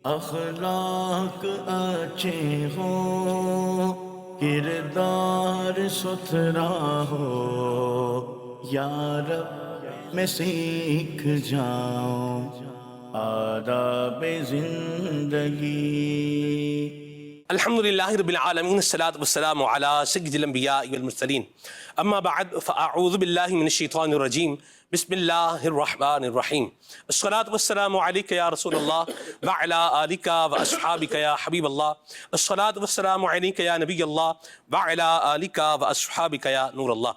اخلاق اچھے ہوں، کردار ستھرا ہو، یا رب میں سیکھ جاؤں آداب زندگی۔ الحمد للہ رب العالمین، الصلاۃ والسلام علی سید الانبیاء والمرسلین، اما بعد فاعوذ باللہ من الشیطان الرجیم، بسم اللہ الرحمن الرحیم۔ الصلاۃ والسلام علیک یا رسول اللہ وعلی آلک واصحابک یا حبیب اللہ، الصلاۃ والسلام علیک یا نبی اللہ وعلی آلک واصحابک یا نور اللہ۔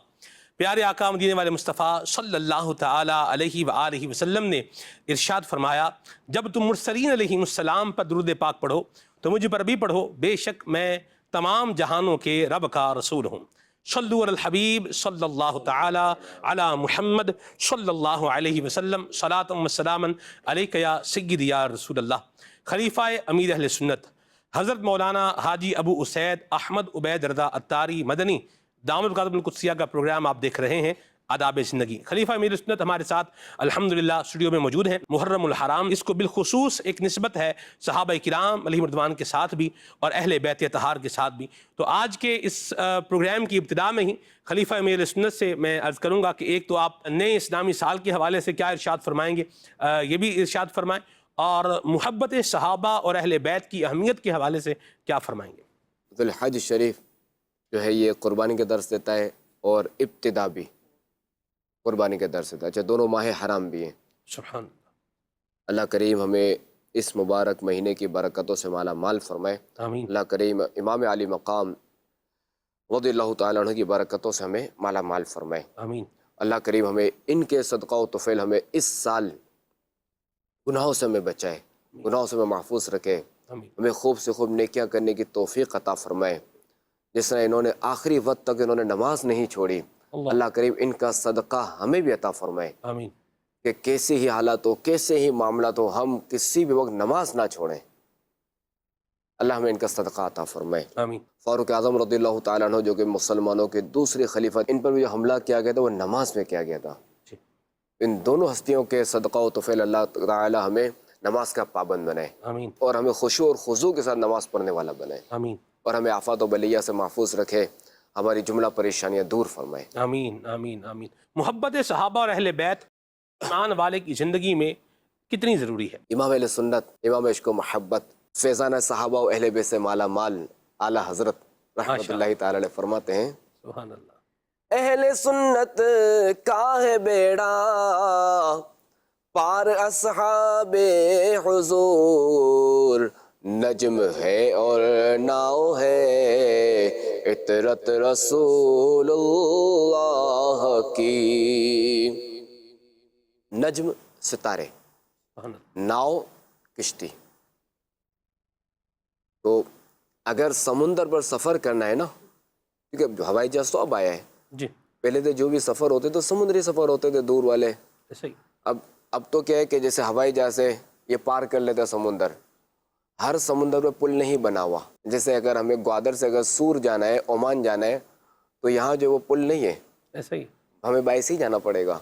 پیارے آقا مدینے والے مصطفیٰ صلی اللہ تعالیٰ علیہ وآلہ وسلم نے ارشاد فرمایا، جب تم مرسلین علیہ السلام پر درود پاک پڑھو تو مجھ پر بھی پڑھو، بے شک میں تمام جہانوں کے رب کا رسول ہوں۔ صلو علی الحبیب صلی اللہ تعالیٰ علی محمد صلی اللہ علیہ وسلم، صلاۃ و سلاما علیک یا سیدی یا رسول اللہ۔ خلیفہ امیر اہل سنت حضرت مولانا حاجی ابو اسید احمد عبید رضا عطاری مدنی دامت القدس القدسیہ کا پروگرام آپ دیکھ رہے ہیں، آداب زندگی۔ خلیفہ امیر سنت ہمارے ساتھ الحمدللہ اسٹوڈیو میں موجود ہیں۔ محرم الحرام اس کو بالخصوص ایک نسبت ہے صحابہ کرام علیہ رضوان کے ساتھ بھی اور اہل بیت اطہار کے ساتھ بھی۔ تو آج کے اس پروگرام کی ابتدا میں ہی خلیفہ امیر سنت سے میں عرض کروں گا کہ ایک تو آپ نئے اسلامی سال کے حوالے سے کیا ارشاد فرمائیں گے، یہ بھی ارشاد فرمائیں، اور محبت صحابہ اور اہل بیت کی اہمیت کے حوالے سے کیا فرمائیں گے؟ ذوالحج شریف جو ہے یہ قربانی کا درس دیتا ہے اور ابتدا بھی قربانی کا درس دیتا ہے، اچھا دونوں ماہ حرام بھی ہیں۔ سبحان اللہ، اللہ کریم ہمیں اس مبارک مہینے کی برکتوں سے مالا مال فرمائے۔ آمین اللہ کریم امام علی مقام رضی اللہ تعالیٰ عنہ کی برکتوں سے ہمیں مالا مال فرمائے۔ آمین اللہ کریم ہمیں ان کے صدقہ و طفیل ہمیں اس سال گناہوں سے ہمیں بچائے، گناہوں سے ہمیں محفوظ رکھے، آمین ہمیں خوب سے خوب نیکیاں کرنے کی توفیق عطا فرمائے۔ جس طرح انہوں نے آخری وقت تک انہوں نے نماز نہیں چھوڑی، اللہ کریم ان کا صدقہ ہمیں بھی عطا فرمائے آمین کہ کیسے ہی حالات ہو، کیسے ہی معاملات ہو، ہم کسی بھی وقت نماز نہ چھوڑیں۔ اللہ ہمیں ان کا صدقہ عطا فرمائے۔ آمین فاروق اعظم رضی اللہ تعالیٰ عنہ جو کہ مسلمانوں کے دوسرے خلیفہ، ان پر بھی جو حملہ کیا گیا تھا وہ نماز میں کیا گیا تھا۔ جی ان دونوں ہستیوں کے صدقہ و طفیل اللہ تعالیٰ ہمیں نماز کا پابند بنائے آمین اور ہمیں خشوع اور خضوع کے ساتھ نماز پڑھنے والا بنائے، آمین اور ہمیں آفات و بلیہ سے محفوظ رکھے، ہماری جملہ پریشانیاں دور فرمائے۔ آمین آمین آمین۔ محبت صحابہ اور اہل بیت ایمان والے کی زندگی میں کتنی ضروری ہے؟ امام اہل سنت، امام عشق و محبت، فیضان صحابہ و اہل بیت سے مالا مال اعلیٰ حضرت رحمۃ اللہ تعالی علیہ فرماتے ہیں، سبحان اللہ، اہل سنت کا ہے بیڑا پار اصحاب حضور، نجم ہے اور ناؤ ہے عطرت رسول اللہ کی۔ نجم ستارے، سبحان اللہ، ناؤ کشتی۔ تو اگر سمندر پر سفر کرنا ہے نا، کیونکہ ہوائی جہاز تو اب آیا ہے، جی پہلے تو جو بھی سفر ہوتے تو سمندری سفر ہوتے تھے دور والے، ایسا ہی، اب تو کیا ہے کہ جیسے ہوائی جہاز سے یہ پار کر لیتا ہے سمندر، ہر سمندر پہ پل نہیں بنا ہوا۔ جیسے اگر ہمیں گوادر سے اگر سور جانا ہے، عمان جانا ہے، تو یہاں جو وہ پل نہیں ہے، ایسا ہی، ہمیں بائی سے ہی جانا پڑے گا،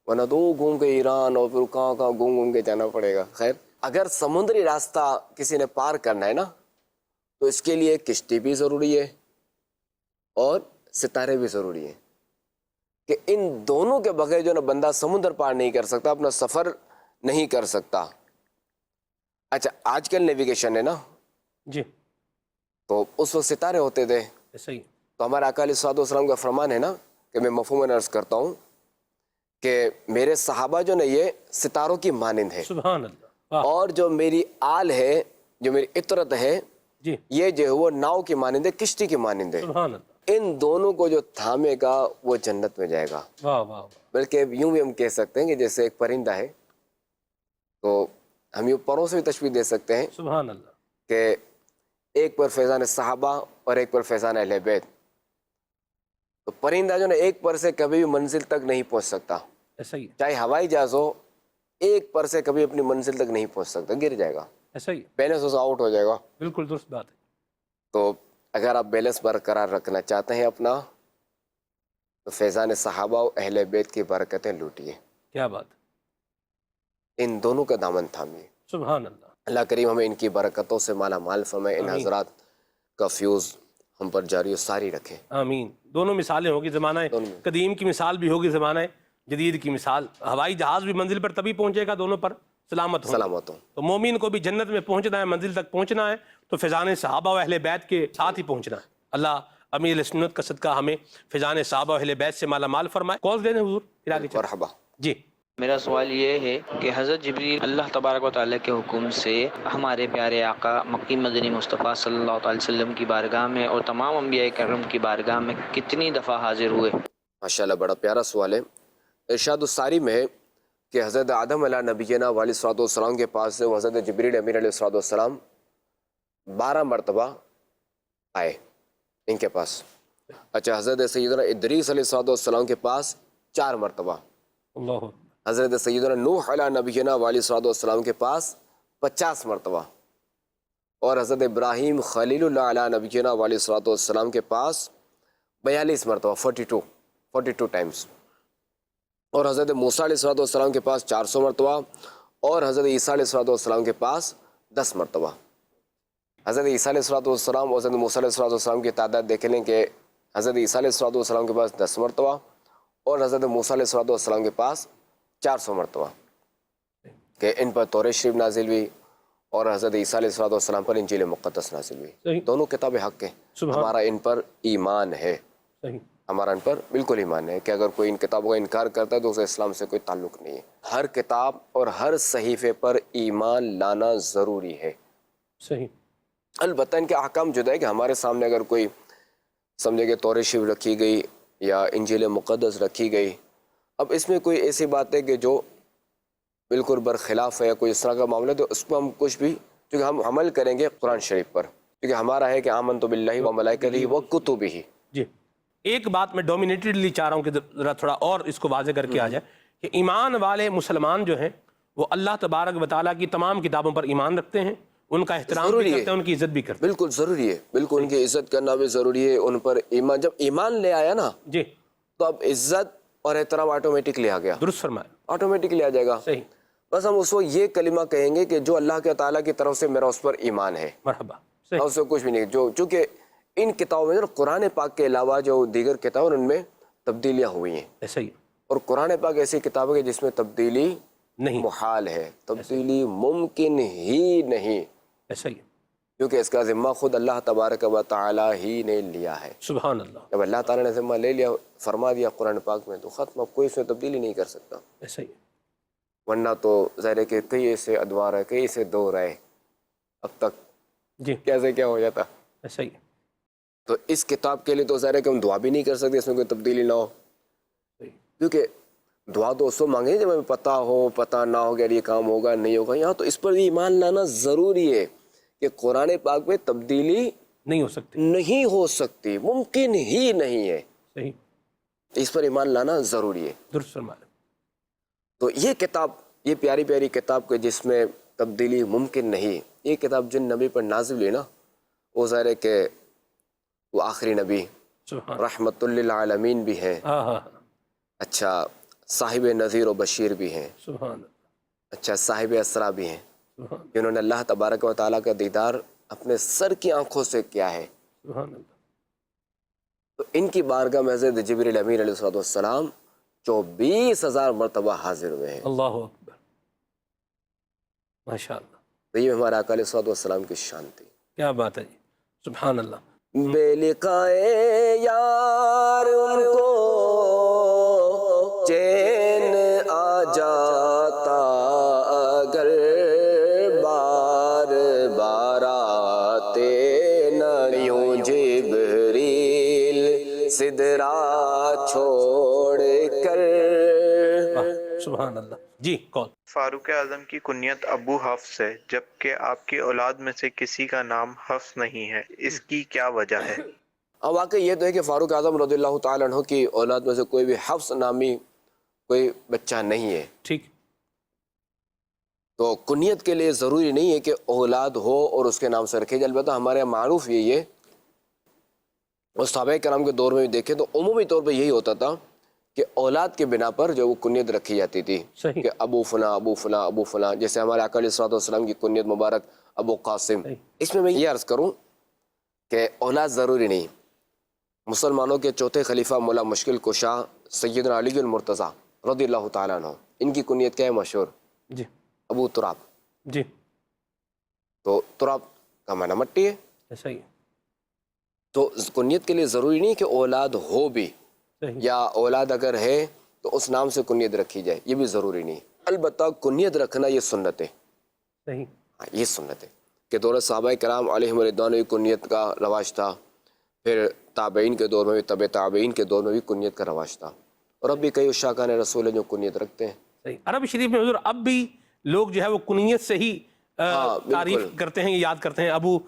ورنہ تو گھوم کے ایران اور پھر کہاں کہاں گھوم کے جانا پڑے گا۔ خیر، اگر سمندری راستہ کسی نے پار کرنا ہے نا، تو اس کے لیے کشتی بھی ضروری ہے اور ستارے بھی ضروری ہیں، کہ ان دونوں کے بغیر جو نا بندہ سمندر پار نہیں کر سکتا، اپنا سفر نہیں کر سکتا۔ اچھا آج کل نیویگیشن ہے نا، جی تو اس وقت ستارے ہوتے تھے، ایسا ہی، تو ہمارے آقا علیہ الصلوۃ والسلام کا فرمان ہے نا کہ میں مفہوماً عرض کرتا ہوں کہ میرے صحابہ جو نا یہ ستاروں کی مانند ہے، سبحان اللہ، واہ، اور جو میری آل ہے، جو میری عطرت ہے، جی یہ جو ہے وہ ناؤ کی مانند ہے، کشتی کی مانند ہے۔ سبحان اللہ، ان دونوں کو جو تھامے گا وہ جنت میں جائے گا۔ واہ واہ واہ، بلکہ یوں بھی ہم کہہ سکتے ہیں کہ جیسے ایک پرندہ ہے، تو ہم یوں پروں سے بھی تشبیہ دے سکتے ہیں سبحان اللہ، کہ ایک پر فیضان صحابہ اور ایک پر فیضان اہل بیت، تو پرندہ جو نا ایک پر سے کبھی بھی منزل تک نہیں پہنچ سکتا، ایسا ہی، چاہے ہوائی جہاز ہو، ایک پر سے کبھی اپنی منزل تک نہیں پہنچ سکتا، گر جائے گا، ایسا ہی، بیلنس اس آؤٹ ہو جائے گا۔ بالکل درست بات ہے، تو اگر آپ بیلنس برقرار رکھنا چاہتے ہیں اپنا، تو فیضان صحابہ و اہل بیت کی برکتیں لوٹیے، کیا بات ہے، ان دونوں کا دامن تھامیے۔ سبحان اللہ، اللہ کریم ہمیں ان کی برکتوں سے مالا مال فرمائے، ان حضرات کا فیوز ہم پر جاری و ساری رکھے. آمین. دونوں مثالیں ہوگی، زمانہ قدیم کی مثال بھی ہوگی، زمانہ جدید کی مثال. ہوائی جہاز بھی منزل پر تبھی پہنچے گا دونوں پر سلامت ہوں. سلامت ہوں. تو مومن کو بھی جنت میں پہنچنا ہے، منزل تک پہنچنا ہے تو فیضان صحابہ و اہل بیت کے ساتھ ہی پہنچنا ہے. اللہ امیر سنت کا صدقہ ہمیں فیضان صحابہ و اہل بیت سے مالا مال فرمائے. کال دیں حضور پھر آگے چلیں. مرحبا. جی میرا سوال یہ ہے کہ حضرت جبریل اللہ تبارک و تعالیٰ کے حکم سے ہمارے پیارے آقا مکی مدنی مصطفیٰ صلی اللہ تعالی وسلم کی بارگاہ میں اور تمام انبیاء کرم کی بارگاہ میں کتنی دفعہ حاضر ہوئے؟ ماشاءاللہ بڑا پیارا سوال ہے. ارشاد الساری میں ہے کہ حضرت آدم علیہ نبینا علیہ الصلوۃ والسلام کے پاس سے حضرت جبریل امیر علیہ الصلوۃ والسلام 12 مرتبہ آئے ان کے پاس. اچھا حضرت سیدنا ادریس علیہ الصلوۃ والسلام کے پاس 4 مرتبہ. اللہ. حضرت سیدنا نوح علیہ نبینا علیہ الصلوۃ والسلام کے پاس 50 مرتبہ. اور حضرت ابراہیم خلیل اللہ علیہ نبینا علیہ الصلوۃ والسلام کے پاس 42 مرتبہ 42 ٹائمز. اور حضرت موسیٰ علیہ الصلوۃ والسلام کے پاس 400 مرتبہ. اور حضرت عیسیٰ علیہ الصلوۃ والسلام کے پاس 10 مرتبہ. حضرت عیسیٰ علیہ الصلوۃ والسلام اور حضرت موسیٰ علیہ الصلوۃ والسلام کی تعداد دیکھ لیں کہ حضرت عیسیٰ علیہ الصلوۃ والسلام کے پاس 10 مرتبہ اور حضرت موسیٰ علیہ الصلوۃ والسلام کے پاس 400 مرتبہ کہ ان پر تورات شریف نازل ہوئی اور حضرت عیسیٰ علیہ الصلوۃ والسلام پر انجیل مقدس نازل ہوئی. صحیح. دونوں کتاب حق ہیں. ہمارا ان پر ایمان ہے. صحیح. ہمارا ان پر بالکل ایمان ہے کہ اگر کوئی ان کتابوں کا انکار کرتا ہے تو اسے اسلام سے کوئی تعلق نہیں ہے. ہر کتاب اور ہر صحیفے پر ایمان لانا ضروری ہے. صحیح. البتہ ان کے احکام جدا ہے کہ ہمارے سامنے اگر کوئی سمجھے کہ تورات شریف رکھی گئی یا انجیل مقدس رکھی گئی، اب اس میں کوئی ایسی بات ہے کہ جو بالکل برخلاف ہے یا کوئی اس طرح کا معاملہ، تو اس کو ہم کچھ بھی، کیونکہ ہم عمل کریں گے قرآن شریف پر، کیونکہ ہمارا ہے کہ آمنت باللہ و ملائکتہ و کتبہ. جی ایک بات میں ڈومینیٹڈلی چاہ رہا ہوں کہ ذرا تھوڑا اور اس کو واضح کر کے آ جائے کہ ایمان والے مسلمان جو ہیں وہ اللہ تبارک و تعالیٰ کی تمام کتابوں پر ایمان رکھتے ہیں، ان کا احترام بھی کرتے ہیں، ان کی عزت بھی کرتے ہیں. بالکل ضروری ہے. بالکل ان کی عزت کرنا بھی ضروری ہے. ان پر ایمان، جب ایمان لے آیا نا جی تو اب عزت اور احترام آٹومیٹکلی آ گیا. درست فرمایا. آٹومیٹکلی آ جائے گا. صحیح. بس ہم اس کو یہ کلمہ کہیں گے کہ جو اللہ کے تعالیٰ کی طرف سے میرا اس پر ایمان ہے. مرحبا. اور صحیح. اس سے کچھ بھی نہیں. جو چونکہ ان کتابوں میں قرآن پاک کے علاوہ جو دیگر کتاب ان میں تبدیلیاں ہوئی ہیں، ایسا ہی اور قرآن پاک ایسی کتاب ہے جس میں تبدیلی نہیں. محال ہے، تبدیلی ممکن ہی نہیں، ایسا ہی. کیونکہ اس کا ذمہ خود اللہ تبارک و تعالیٰ ہی نے لیا ہے. سبحان اللہ. جب اللہ تعالیٰ نے ذمہ لے لیا، فرما دیا قرآن پاک میں، تو ختم. اب کوئی اس میں تبدیلی نہیں کر سکتا. ایسا ہی. ورنہ تو ظاہر ہے کہ کئی ایسے ادوار ہے، کئی ایسے دور آئے اب تک، جی کیسے کیا ہو جاتا. ایسا ہی. تو اس کتاب کے لیے تو ظاہر ہے کہ ہم دعا بھی نہیں کر سکتے اس میں کوئی تبدیلی نہ ہو، کیونکہ دعا تو اس کو مانگیں جب ہمیں پتہ ہو، پتہ نہ ہو کہ یہ کام ہوگا نہیں ہوگا. یہاں تو اس پر بھی ایمان لانا ضروری ہے کہ قرآن پاک میں تبدیلی نہیں ہو سکتی. نہیں ہو سکتی، ممکن ہی نہیں ہے. صحیح. اس پر ایمان لانا ضروری ہے. درست فرمایا. تو یہ کتاب، یہ پیاری پیاری کتاب کے جس میں تبدیلی ممکن نہیں، یہ کتاب جن نبی پر نازل ہوئی نا، وہ ظاہر ہے کہ وہ آخری نبی سبحان. رحمت للعالمین بھی ہیں. ہاں ہاں. اچھا صاحب نذیر و بشیر بھی ہیں. سبحان. اچھا صاحب اسرا بھی ہیں، سبحان. جنہوں نے اللہ تبارک و تعالیٰ کا دیدار اپنے سر کی آنکھوں سے کیا ہے. سبحان اللہ. تو ان کی بارگاہ میں حضرت جبریل امین علیہ الصلوۃ والسلام 24,000 مرتبہ حاضر ہوئے ہیں. اللہ اکبر. ماشاء اللہ. تو یہ ہمارے آقا علیہ الصلوۃ والسلام کی شان تھی. کیا بات ہے جی. سبحان اللہ. بے لقائے یار ان کو چین آ جاتا اگر بار بار آتے نہ یوں جبریل سدرا چھوڑ کر. سبحان اللہ. جی کون؟ فاروق اعظم کی کنیت ابو حفص ہے جبکہ آپ کی اولاد میں سے کسی کا نام حفص نہیں ہے، اس کی کیا وجہ ہے؟ واقعی یہ تو ہے کہ فاروق اعظم رضی اللہ تعالیٰ عنہ کی اولاد میں سے کوئی بھی حفص نامی کوئی بچہ نہیں ہے. ٹھیک. تو کنیت کے لیے ضروری نہیں ہے کہ اولاد ہو اور اس کے نام سے رکھے جائے. البتہ ہمارے یہاں معروف یہی ہے، اور صحابہ کرام کے دور میں بھی دیکھیں تو عمومی طور پہ یہی ہوتا تھا کہ اولاد کے بنا پر جو وہ کنیت رکھی جاتی تھی صحیح. کہ ابو فلاں ابو فلاں ابو فلاں، جیسے ہمارے آقا علیہ الصلوۃ والسلام کی کنیت مبارک ابو قاسم. صحیح. اس میں یہ عرض کروں کہ اولاد ضروری نہیں. مسلمانوں کے چوتھے خلیفہ مولا مشکل کشا سیدنا علی المرتضیٰ رضی اللہ تعالیٰ عنہ، ان کی کنیت کیا ہے مشہور؟ جی ابو تراب. جی تو تراب کا معنی مٹی ہے. ایسا ہی ہے. تو کنیت کے لیے ضروری نہیں کہ اولاد ہو بھی، صحیح. یا اولاد اگر ہے تو اس نام سے کنیت رکھی جائے، یہ بھی ضروری نہیں. البتہ کنیت رکھنا یہ سنت ہے. صحیح. یہ سنت ہے کہ دور صحابہ کرام علیہم رضوان میں کنیت کا رواج تھا، پھر تابعین کے دور میں بھی، طب تابعین کے دور میں بھی کنیت کا رواج تھا، اور اب بھی کئی عشاقان رسول ہیں جو کنیت رکھتے ہیں. صحیح. عرب شریف میں حضور اب بھی لوگ جو ہے وہ کنیت سے ہی تعریف کرتے ہیں، یاد کرتے ہیں، ابو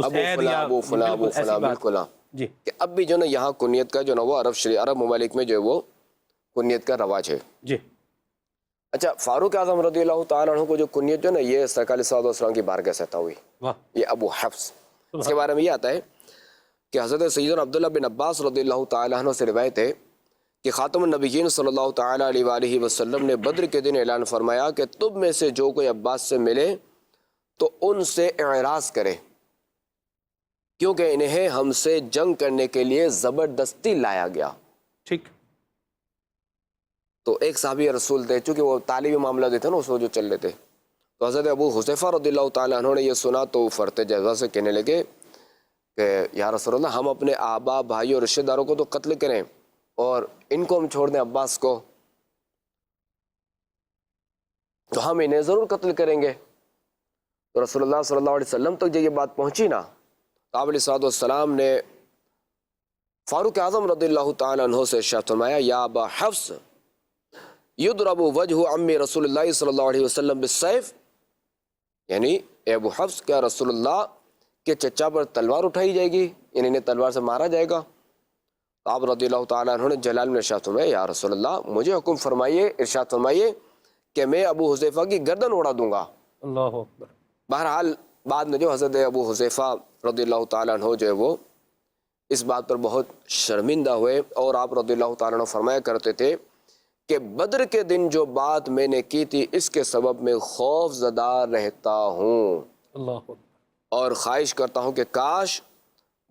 سید یا ابو فلاں ابو فلاں. بالکل ہاں. جی کہ اب بھی جو نا یہاں کنیت کا جو نا وہ عرب ممالک میں جو ہے وہ کنیت کا رواج ہے. جی. اچھا، فاروق اعظم رضی اللہ تعالیٰ عنہ کو جو کنیت جو نا یہ سرکار علیہ الصلوۃ والسلام کی بارگاہ سے عطا ہوئی، واہ. یہ ابو حفص. اس کے بارے میں یہ آتا ہے کہ حضرت سیدنا عبداللہ بن عباس رضی اللہ تعالیٰ عنہ سے روایت ہے کہ خاتم النبیین صلی اللہ تعالیٰ علیہ وآلہ وسلم نے بدر کے دن اعلان فرمایا کہ تم میں سے جو کوئی عباس سے ملے تو ان سے اعراض کرے، کیونکہ انہیں ہم سے جنگ کرنے کے لیے زبردستی لایا گیا. ٹھیک. تو ایک صحابی رسول تھے، چونکہ وہ تعلیمی معاملہ تھے نا اس وقت جو چل رہے تھے، تو حضرت ابو حذیفہ رضی اللہ تعالیٰ عنہ نے یہ سنا تو فرتے جزا سے کہنے لگے کہ یا رسول اللہ، ہم اپنے آبا بھائی اور رشتہ داروں کو تو قتل کریں اور ان کو ہم چھوڑ دیں عباس کو، تو ہم انہیں ضرور قتل کریں گے. تو رسول اللہ صلی اللہ علیہ وسلم تک جب یہ بات پہنچی نا، تو آپ علیہ الصلوۃ والسلام نے فاروق اعظم رضی اللہ تعالیٰ عنہ سے ارشاد فرمایا، یا ابا حفص یضرب وجہ عم رسول اللہ صلی اللہ علیہ وسلم بالسیف، یعنی اے ابو حفص، کیا رسول اللہ کے چچا پر تلوار اٹھائی جائے گی، یعنی انہیں تلوار سے مارا جائے گا؟ آپ رضی اللہ تعالیٰ عنہ نے جلال میں ارشاد فرمایا، یا رسول اللہ، مجھے حکم فرمائیے، ارشاد فرمائیے کہ میں ابو حذیفہ کی گردن اڑا دوں گا. اللہ اکبر. بہرحال بعد میں جو حضرت ابو حذیفہ رضی اللہ تعالیٰ عنہ جو ہے وہ اس بات پر بہت شرمندہ ہوئے، اور آپ رضی اللہ تعالیٰ عنہ فرمایا کرتے تھے کہ بدر کے دن جو بات میں نے کی تھی اس کے سبب میں خوف زدہ رہتا ہوں، اللہ اکبر. اور خواہش کرتا ہوں کہ کاش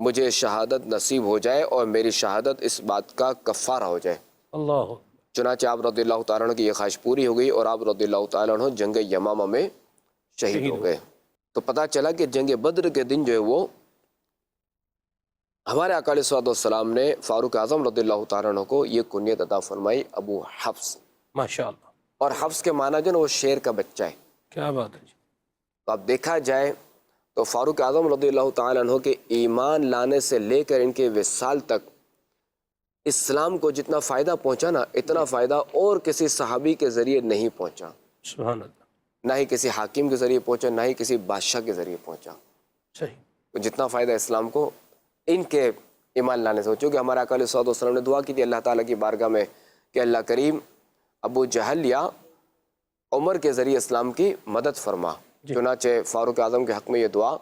مجھے شہادت نصیب ہو جائے اور میری شہادت اس بات کا کفارہ ہو جائے. اللہ اکبر. چنانچہ آپ رضی اللہ تعالیٰ عنہ کی یہ خواہش پوری ہو گئی اور آپ رضی اللہ تعالیٰ عنہ جنگ یمامہ میں شہید ہو گئے. تو پتہ چلا کہ جنگ بدر کے دن جو ہے وہ ہمارے آقا علیہ الصلوۃ والسلام نے فاروق اعظم رضی اللہ تعالیٰ عنہ کو یہ کنیت عطا فرمائی، ابو حفص. ماشاء اللہ. اور حفص کے معنی جو نا وہ شیر کا بچہ ہے. کیا بات ہے. تو اب دیکھا جائے تو فاروق اعظم رضی اللہ تعالیٰ عنہ کے ایمان لانے سے لے کر ان کے وصال تک اسلام کو جتنا فائدہ پہنچا نا، اتنا فائدہ اور کسی صحابی کے ذریعے نہیں پہنچا. سبحان اللہ. نہ ہی کسی حاکم کے ذریعے پہنچا، نہ ہی کسی بادشاہ کے ذریعے پہنچا. صحیح. تو جتنا فائدہ اسلام کو ان کے ایمان لانے سے، چونکہ ہمارے آقا علیہ الصلوۃ والسلام نے دعا کی تھی اللہ تعالیٰ کی بارگاہ میں کہ اللہ کریم ابو جہل یا عمر کے ذریعے اسلام کی مدد فرما. چنانچہ فاروق اعظم کے حق میں یہ دعا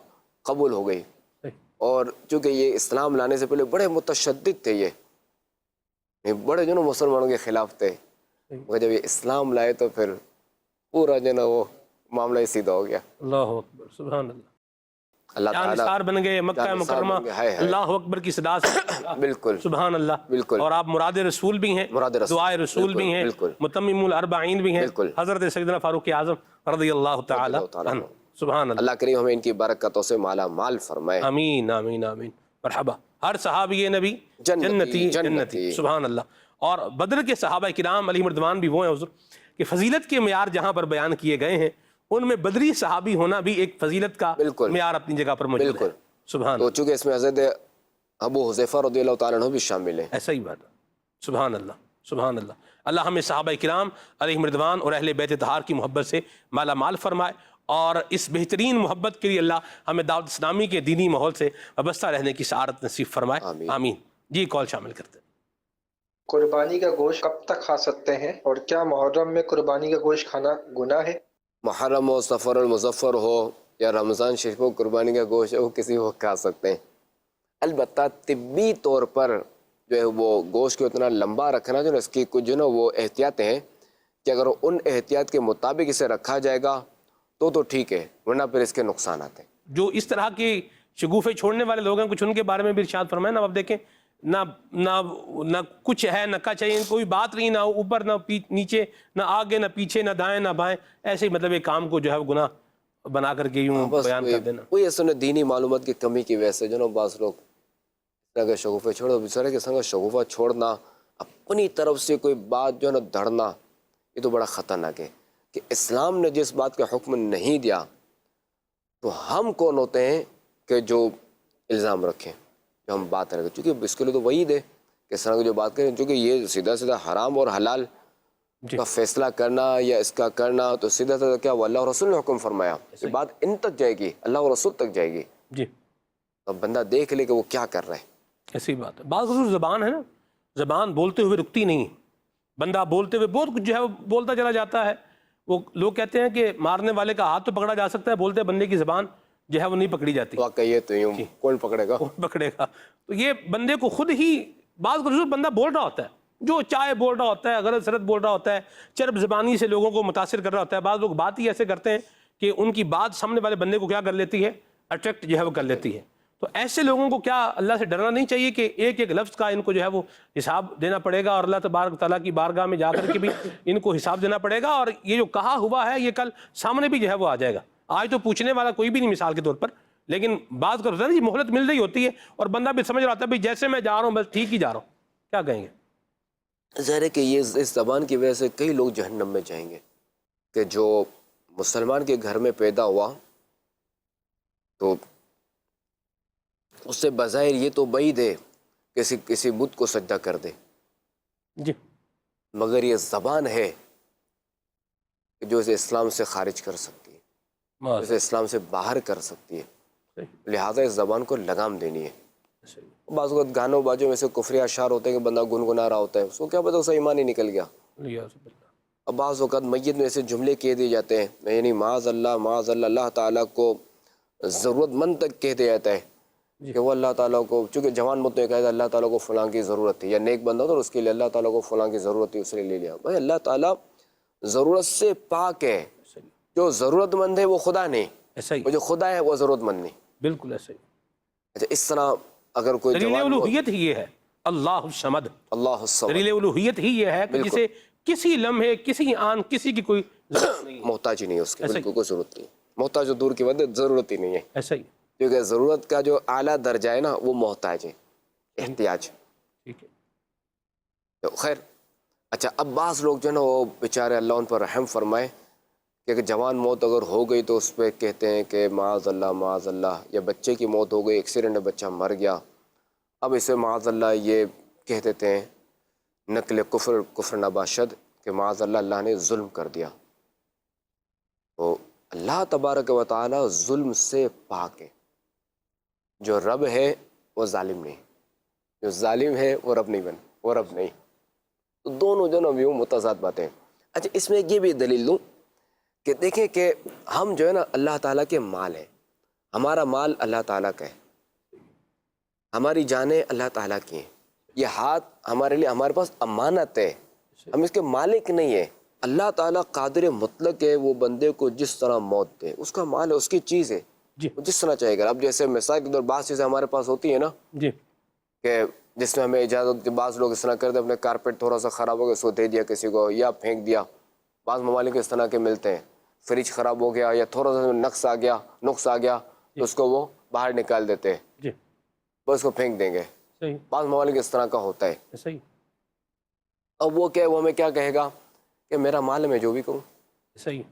قبول ہو گئی. اور چونکہ یہ اسلام لانے سے پہلے بڑے متشدد تھے، یہ بڑے جو نا مسلمانوں کے خلاف تھے، مگر جب یہ اسلام لائے تو پھر پورا جو نا وہ معاملہ ہی سیدھا ہو گیا. اللہ اکبر. سبحان اللہ. اللہ جانثار بن گئے مکہ مکرمہ اللہ اکبر کی صدا سے. بالکل سبحان اللہ. بالکل. اور آپ مراد رسول بھی ہیں، دعائے رسول بھی ہیں، متمم الاربعین بھی ہیں، حضرت سیدنا فاروق اعظم رضی اللہ تعالی عنہ. سبحان اللہ. اللہ کریم ہمیں ان کی برکتوں سے مالا مال فرمائے. آمین آمین آمین. مرحبا. ہر صحابی نبی جنتی جنتی. سبحان اللہ. اور بدر کے صحابہ کرام علیہم رضوان بھی وہ ہیں حضور کہ فضیلت کے معیار جہاں پر بیان کیے گئے ہیں ان میں بدری صحابی ہونا بھی ایک فضیلت کا معیار اپنی جگہ پر موجود ہے. سبحان. تو چونکہ اس میں حضرت ابو حذیفہ رضی اللہ تعالیٰ عنہ بھی شامل ہیں. ایسا ہی بات ہے. سبحان اللہ. سبحان اللہ. اللہ ہمیں صحابہ کرام علیہم رضوان اور اہل بیت طہار کی محبت سے مالا مال فرمائے، اور اس بہترین محبت کے لیے اللہ ہمیں دعوت اسلامی کے دینی ماحول سے وابستہ رہنے کی سعادت نصیب فرمائے. آمین. جی کال شامل کرتے ہیں. قربانی کا گوشت کب تک کھا سکتے ہیں، اور کیا محرم میں قربانی کا گوشت کھانا گناہ ہے؟ محرم ہو، سفر المظفر ہو، یا رمضان شریف ہو، قربانی کا گوشت وہ کسی کو کھا سکتے ہیں. البتہ طبی طور پر جو ہے وہ گوشت کو اتنا لمبا رکھنا جو ہے اس کی کچھ جو ہے نا وہ احتیاطیں ہیں کہ اگر ان احتیاط کے مطابق اسے رکھا جائے گا تو ٹھیک ہے، ورنہ پھر اس کے نقصانات ہیں۔ جو اس طرح کے شگوفے چھوڑنے والے لوگ ہیں کچھ، ان کے بارے میں بھی ارشاد فرمائیں نا. اب دیکھیں نہ کچھ ہے، نہ کچھ ہے، کوئی بات نہیں، نہ اوپر نہ نیچے، نہ آگے نہ پیچھے، نہ دائیں نہ بائیں، ایسے ہی مطلب ایک کام کو جو ہے وہ گناہ بنا کر کے یوں بس بیان کر دینا. کوئی اصل میں دینی معلومات کی کمی کی وجہ سے جو نا بعض لوگ اس طرح کے شگوفے چھوڑو، بیچارے کے سنگ شگوفہ چھوڑنا، اپنی طرف سے کوئی بات جو ہے نا دھڑنا، یہ تو بڑا خطرناک ہے کہ اسلام نے جس بات کا حکم نہیں دیا تو ہم کون ہوتے ہیں کہ جو الزام رکھیں، جو ہم بات رکھیں، چونکہ اس کے لیے تو وعید ہے کہ اس طرح کی جو بات کریں، چونکہ یہ سیدھا سیدھا حرام اور حلال جی. کا فیصلہ کرنا یا اس کا کرنا تو سیدھا سیدھا کیا وہ اللہ اور رسول نے حکم فرمایا، یہ بات ان تک جائے گی، اللہ اور رسول تک جائے گی، جی تو بندہ دیکھ لے کہ وہ کیا کر رہے ہیں۔ ایسی بات ہے. بعض خصوص زبان ہے نا، زبان بولتے ہوئے رکتی نہیں، بندہ بولتے ہوئے بہت کچھ جو ہے وہ بولتا چلا جاتا ہے. وہ لوگ کہتے ہیں کہ مارنے والے کا ہاتھ تو پکڑا جا سکتا ہے، بولتے بندے کی زبان جو ہے وہ نہیں پکڑی جاتی. واقعی یہ تو یوں کون پکڑے گا؟ کون پکڑے گا؟ تو یہ بندے کو خود ہی بعض خصوص بندہ بول رہا ہوتا ہے، جو چاہے بول رہا ہوتا ہے، غلط سرت بول رہا ہوتا ہے، چرب زبانی سے لوگوں کو متاثر کر رہا ہوتا ہے. بعض لوگ بات ہی ایسے کرتے ہیں کہ ان کی بات سامنے والے بندے کو کیا کر لیتی ہے، اٹریکٹ جو ہے وہ کر لیتی ہے. تو ایسے لوگوں کو کیا اللہ سے ڈرنا نہیں چاہیے کہ ایک ایک لفظ کا ان کو جو ہے وہ حساب دینا پڑے گا، اور اللہ تبارک تعالیٰ کی بارگاہ میں جا کر کے بھی ان کو حساب دینا پڑے گا، اور یہ جو کہا ہوا ہے یہ کل سامنے بھی جو ہے وہ آ جائے گا. آج تو پوچھنے والا کوئی بھی نہیں مثال کے طور پر، لیکن بات کر رہے ہیں مہلت مل رہی ہوتی ہے اور بندہ بھی سمجھ رہا ہوتا ہے بھائی جیسے میں جا رہا ہوں بس ٹھیک ہی جا رہا ہوں. کیا کہیں گے؟ ظاہر ہے کہ یہ اس زبان کی وجہ سے کئی لوگ جہنم میں جائیں گے، کہ جو مسلمان کے گھر میں پیدا ہوا تو اس سے بظاہر یہ تو بعید ہے کسی بت کو سجدہ کر دے، جی مگر یہ زبان ہے کہ جو اسے اسلام سے خارج کر سکتی ہے، اسے اسلام سے باہر کر سکتی ہے، لہٰذا اس زبان کو لگام دینی ہے. بعض اوقات گانوں باجوں میں سے کفری اشعار ہوتے ہیں کہ بندہ گنگنا رہا ہوتا ہے، اس کو کیا پتہ اس کا ایمان ہی نکل گیا. اب بعض اوقات میت میں ایسے جملے کہہ دیے جاتے ہیں، یعنی معاذ اللہ اللہ تعالیٰ کو ضرورت مند تک کہہ دیا جاتا ہے کہ وہ اللہ تعالیٰ کو، چونکہ جوان مت میں کہا تھا اللہ تعالیٰ کو فلاں کی ضرورت تھی، یا نیک بندہ ہوتا اور اس کے لیے اللہ تعالیٰ کو فلاں کی ضرورت تھی، اس نے لے لیا. بھائی اللہ تعالیٰ ضرورت سے پاک ہے، جو ضرورت مند ہے وہ خدا نہیں، ایسا ہی وہ جو خدا ہے وہ ضرورت مند نہیں. بالکل ایسا ہی. اچھا اس طرح اگر کوئی دلیل الوہیت ہی یہ ہے، اللہ الصمد. اللہ الصمد، دلیل الوہیت ہی یہ ہے کہ جسے کسی لمحے کسی آن کسی کی کوئی ضرورت نہیں ہے، محتاج ہی نہیں ہے اس کی، بالکل کوئی ضرورت نہیں، محتاج دور کی وجہ ضرورت ہی نہیں ہے. ایسا ہی. کیونکہ ضرورت کا جو اعلیٰ درجہ ہے نا وہ محتاج ہے، احتیاج. ٹھیک ہے. تو خیر اچھا، اب بعض لوگ جو ہے نا وہ بیچارے اللہ ان پر رحم فرمائے کہ اگر جوان موت اگر ہو گئی تو اس پہ کہتے ہیں کہ معاذ اللہ، یا بچے کی موت ہو گئی، ایکسیڈنٹ میں بچہ مر گیا، اب اسے معاذ اللہ یہ کہہ دیتے ہیں نقل کفر نباشد کہ معاذ اللہ نے ظلم کر دیا. تو اللہ تبارک و تعالی ظلم سے پاک ہے. جو رب ہے وہ ظالم نہیں، جو ظالم ہے وہ رب نہیں وہ رب نہیں. تو دونوں جو نا وہ متضاد باتیں. اچھا اس میں یہ بھی دلیل دوں کہ دیکھیں کہ ہم جو ہے نا اللہ تعالیٰ کے مال ہیں، ہمارا مال اللہ تعالیٰ کا ہے، ہماری جانیں اللہ تعالیٰ کی ہیں، یہ ہاتھ ہمارے لیے ہمارے پاس امانت ہے، ہم اس کے مالک نہیں ہیں. اللہ تعالیٰ قادر مطلق ہے، وہ بندے کو جس طرح موت دے، اس کا مال ہے، اس کی چیز ہے، وہ جس طرح چاہے گا. اب جیسے مثال کے طور بعض چیزیں ہمارے پاس ہوتی ہیں نا جی کہ جس میں ہمیں اجازت، بعض لوگ اس طرح کرتے اپنے کارپیٹ تھوڑا سا خراب ہو گیا اس کو دے دیا کسی کو یا پھینک دیا. بعض ممالک اس طرح کے ملتے ہیں، فریج خراب ہو گیا یا تھوڑا سا نقص آ گیا تو اس کو وہ باہر نکال دیتے ہیں، جی وہ اس کو پھینک دیں گے. صحیح. بعض ممالک اس طرح کا ہوتا ہے. صحیح. اب وہ کیا، وہ ہمیں کیا کہے گا کہ میرا مال ہے میں جو بھی کروں. صحیح.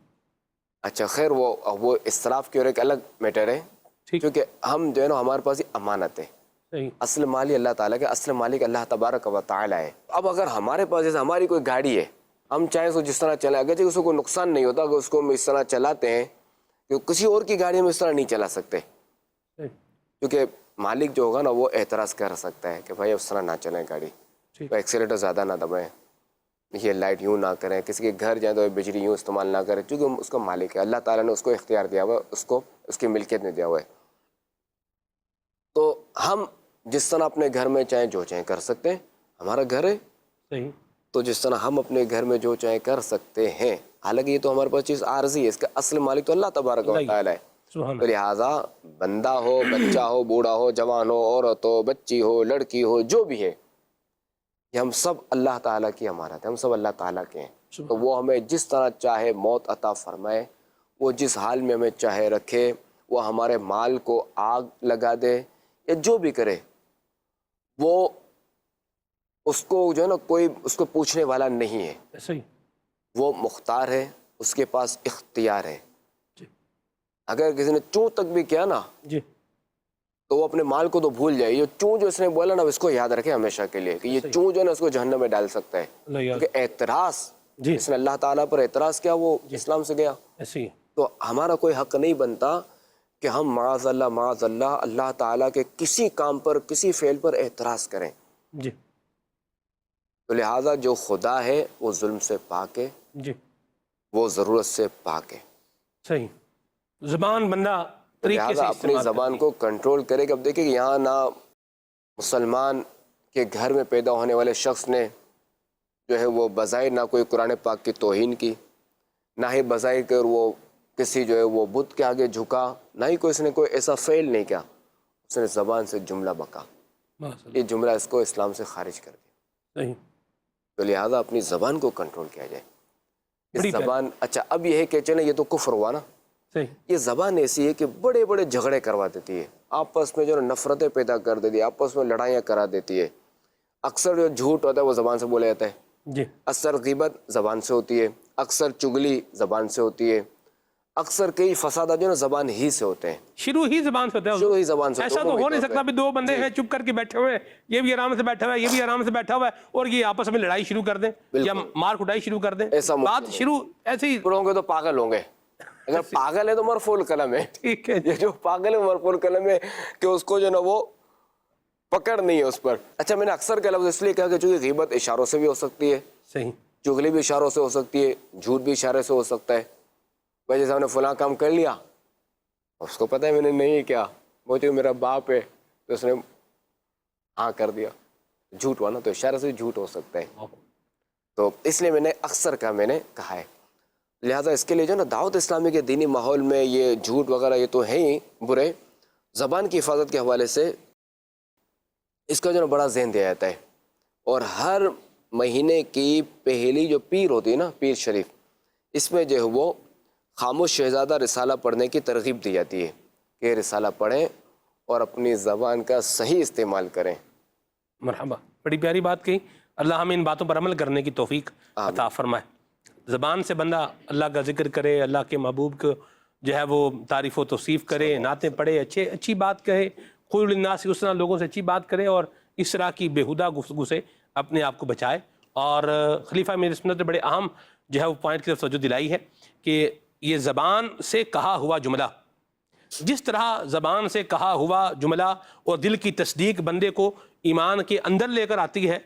اچھا خیر وہ اسراف کی اور ایک الگ میٹر ہے، کیونکہ ہم جو ہے نا ہمارے پاس یہ امانت ہے. اصل مالی اللہ تعالیٰ کے، اصل مالک اللہ تبارک و تعالیٰ ہے. اب اگر ہمارے پاس جیسے ہماری کوئی گاڑی ہے، ہم چاہیں اس کو جس طرح چلائیں، اگرچہ اس کو کوئی نقصان نہیں ہوتا، اگر اس کو ہم اس طرح چلاتے ہیں کہ کسی اور کی گاڑی میں اس طرح نہیں چلا سکتے، کیونکہ مالک جو ہوگا نا وہ اعتراض کر سکتا ہے کہ بھائی اس طرح نہ چلیں گاڑی، ایکسیلیٹر زیادہ نہ دبائیں، یہ لائٹ یوں نہ کریں، کسی کے گھر جائیں تو بجلی یوں استعمال نہ کریں، چونکہ اس کا مالک ہے، اللہ تعالیٰ نے اس کو اختیار دیا ہوا ہے، اس کو اس کی ملکیت میں دیا ہوا ہے. تو ہم جس طرح اپنے گھر میں چاہیں جو چاہیں کر سکتے ہیں، ہمارا گھر ہے صحیح، تو جس طرح ہم اپنے گھر میں جو چاہیں کر سکتے ہیں، حالانکہ یہ تو ہمارے پاس چیز عارضی ہے، اس کا اصل مالک تو اللہ تبارک و تعالی ہے. سبحان تو لہٰذا بندہ ہو، بچہ ہو، بوڑھا ہو، جوان ہو، عورت ہو، بچی ہو، لڑکی ہو، جو بھی ہے، یہ ہم سب اللہ تعالیٰ کی امانت ہے، ہم سب اللہ تعالیٰ کے ہیں. تو وہ ہمیں جس طرح چاہے موت عطا فرمائے، وہ جس حال میں ہمیں چاہے رکھے، وہ ہمارے مال کو آگ لگا دے یا جو بھی کرے، وہ اس کو جو ہے نا کوئی اس کو پوچھنے والا نہیں ہے. صحیح، وہ مختار ہے، اس کے پاس اختیار ہے. جی اگر کسی نے چوں تک بھی کیا نا جی تو وہ اپنے مال کو تو بھول جائے. یہ چوں جو اس نے بولا نا اس کو یاد رکھے ہمیشہ کے لیے کہ یہ چوں جو ہے نا اس کو جہنم میں ڈال سکتا ہے. اللہ یاد، کیونکہ اعتراض جی اس نے اللہ تعالیٰ پر اعتراض کیا، وہ اسلام سے گیا. ایسے ہی، تو ہمارا کوئی حق نہیں بنتا کہ ہم معاذ اللہ اللہ تعالیٰ کے کسی کام پر، کسی فعل پر اعتراض کریں. جی تو لہٰذا جو خدا ہے وہ ظلم سے پاک ہے، جی وہ ضرورت سے پاک ہے. صحیح. زبان بندہ طریقے سے لہٰذا اپنی استعمال زبان کو کنٹرول کرے کہ اب دیکھیں کہ یہاں نہ مسلمان کے گھر میں پیدا ہونے والے شخص نے جو ہے وہ بظاہر نہ کوئی قرآن پاک کی توہین کی، نہ ہی بظاہر کر وہ کسی جو ہے وہ بت کے آگے جھکا، نہ ہی کوئی اس نے کوئی ایسا فعل نہیں کیا. اس نے زبان سے جملہ بکا، کرتی. یہ جملہ اس کو اسلام سے خارج کر دیا. صحیح، تو لہٰذا اپنی زبان کو کنٹرول کیا جائے. بڑی اس زبان اچھا اب یہ ہے کہ چلیں یہ تو کفر ہوا نا، صحیح، یہ زبان ایسی ہے کہ بڑے بڑے جھگڑے کروا دیتی ہے، آپس میں جو نفرتیں پیدا کر دیتی ہے، آپس میں لڑائیاں کرا دیتی ہے. اکثر جو جھوٹ ہوتا ہے وہ زبان سے بولا جاتا ہے، جی اکثر غیبت زبان سے ہوتی ہے، اکثر چگلی زبان سے ہوتی ہے، اکثر کئی فسادات جو نا زبان ہی سے ہوتے ہیں. شروع ہی زبان سے ہوتا ہے. شروع ہی زبان سے. ایسا تو ہو نہیں سکتا بھی دو بندے ہیں چپ کر کے بیٹھے ہوئے ہیں، یہ بھی آرام سے بیٹھا ہوا ہے، یہ بھی آرام سے بیٹھا ہوا ہے، اور یہ آپس میں لڑائی شروع کر دیں یا مار کٹائی شروع کر دیں. ایسا بات شروع ایسے ہی. ہوں گے تو پاگل ہوں گے. اگر پاگل ہے تو مرفوع قلم ہے. ٹھیک ہے، یہ جو پاگل ہے مرفوع قلم ہے کہ اس کو جو نا وہ پکڑ نہیں ہے اس پر. اچھا میں نے اکثر کا لفظ اس لیے کہا کہ چونکہ غیبت اشاروں سے بھی ہو سکتی ہے، صحیح، چغلی بھی اشاروں سے ہو سکتی ہے، جھوٹ بھی اشارے سے ہو سکتا ہے. بھائی جیسے ہم نے فلاں کام کر لیا، اس کو پتہ ہے میں نے نہیں کیا، وہ تو میرا باپ ہے تو اس نے ہاں کر دیا، جھوٹ ہوا نا. تو اشارے سے جھوٹ ہو سکتا ہے. تو اس لیے میں نے اکثر کا میں نے کہا ہے. لہٰذا اس کے لیے جو نا دعوت اسلامی کے دینی ماحول میں یہ جھوٹ وغیرہ یہ تو ہیں ہی برے. زبان کی حفاظت کے حوالے سے اس کا جو نا بڑا ذہن دیا جاتا ہے، اور ہر مہینے کی پہلی جو پیر ہوتی ہے نا، پیر شریف، اس میں جو ہے وہ خاموش شہزادہ رسالہ پڑھنے کی ترغیب دی جاتی ہے کہ رسالہ پڑھیں اور اپنی زبان کا صحیح استعمال کریں. مرحبا، بڑی پیاری بات کہی. اللہ ہمیں ان باتوں پر عمل کرنے کی توفیق عطا فرمائے. زبان سے بندہ اللہ کا ذکر کرے، اللہ کے محبوب کو جو ہے وہ تعریف و توصیف کرے، نعتیں پڑھے، اچھی بات کہے، قول للناس، اس طرح لوگوں سے اچھی بات کرے، اور اس طرح کی بےہودہ گفتگو سے اپنے آپ کو بچائے. اور خلیفہ میری سنت نے بڑے اہم جو ہے وہ پوائنٹ کی طرف توجہ دلائی ہے کہ یہ زبان سے کہا ہوا جملہ، جس طرح زبان سے کہا ہوا جملہ اور دل کی تصدیق بندے کو ایمان کے اندر لے کر آتی ہے،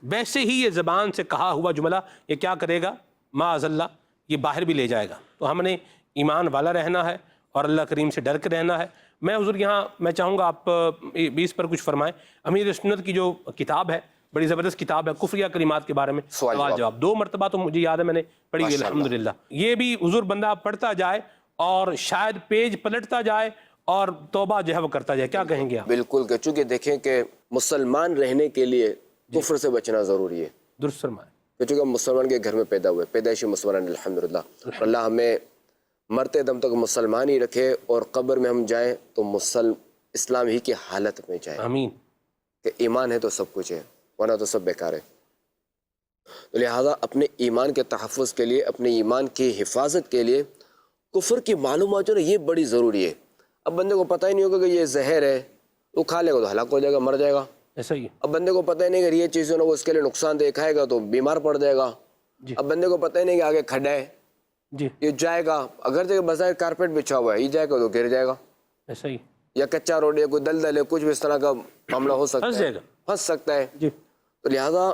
ویسے ہی یہ زبان سے کہا ہوا جملہ یہ کیا کرے گا، معاذ اللہ، یہ باہر بھی لے جائے گا. تو ہم نے ایمان والا رہنا ہے اور اللہ کریم سے ڈر کے رہنا ہے. میں حضور یہاں میں چاہوں گا آپ اس پر کچھ فرمائیں. امیر سنت کی جو کتاب ہے، بڑی زبردست کتاب ہے، کفریہ کلمات کے بارے میں سوال جواب. 2 مرتبہ تو مجھے یاد ہے میں نے پڑھی ہوئی الحمدللہ. یہ بھی حضور بندہ پڑھتا جائے اور شاید پیج پلٹتا جائے اور توبہ جو ہے وہ کرتا جائے. کیا کہیں گے آپ؟ بالکل کہ چونکہ دیکھیں کہ مسلمان رہنے کے لیے کفر سے بچنا ضروری ہے. درست فرمائیں. کہ چونکہ ہم مسلمان کے گھر میں پیدا ہوئے، پیدائشی مسلمان الحمدللہ. اللہ ہمیں مرتے دم تک مسلمان ہی رکھے اور قبر میں ہم جائیں تو اسلام ہی کی حالت میں جائیں. آمین. کہ ایمان ہے تو سب کچھ ہے، ورنہ تو سب بیکار ہے. تو لہٰذا اپنے ایمان کے تحفظ کے لیے، اپنے ایمان کی حفاظت کے لیے کفر کی معلومات جو ہے یہ بڑی ضروری ہے. اب بندے کو پتہ ہی نہیں ہوگا کہ یہ زہر ہے، وہ کھا لے گا تو ہلاک ہو جائے گا، مر جائے گا. ایسا ہی ہے. اب بندے کو پتہ ہی نہیں کہ یہ چیز جو ہے وہ اس کے لیے نقصان دہ کھائے گا تو بیمار پڑ جائے گا. اب بندے کو پتہ ہی نہیں کہ آگے کھڈا ہے، جی یہ جائے گا، اگر جگہ بظاہر کارپیٹ بچھا ہوا ہے، یہ جائے گا تو گر جائے گا. ایسا ہی یا کچا روڈ ہے، کوئی دلدل ہے، کچھ بھی اس طرح کا معاملہ ہو سکتا پھنس ہے، جائے گا. پھنس سکتا ہے. جی تو لہٰذا